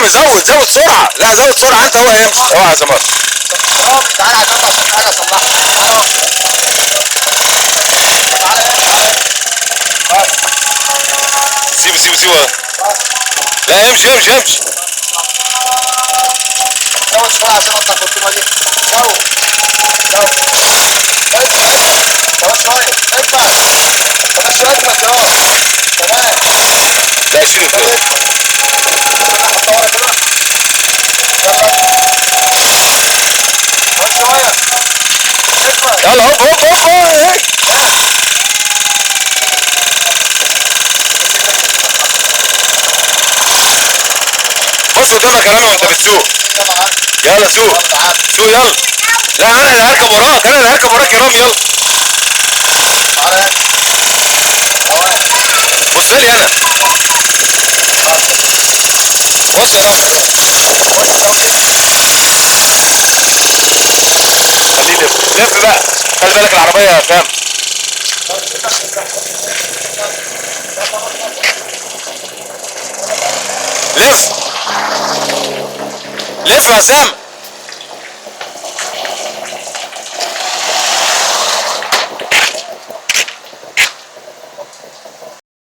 رامي زود سرعه، لا زود سرعه انت، هو هيمشي. اوعى يا زمار. رامي تعالى على جنب عشان حاجه اصلحها. تعالى سيبه لا امشي. زود شويه عشان انت الخرطومه دي. زود شويه ارفع بس شويه تمام. لا شيله كده. يلا هوب بص قدامك يا رامي وانت بتسوق. يلا سوق يلا. لا انا اللي هركب وراك، يا رامي يلا. بص لي انا. بص يا رامي. خليه لف بقى، خلي بالك العربيه يا فاهم. لف يا سام.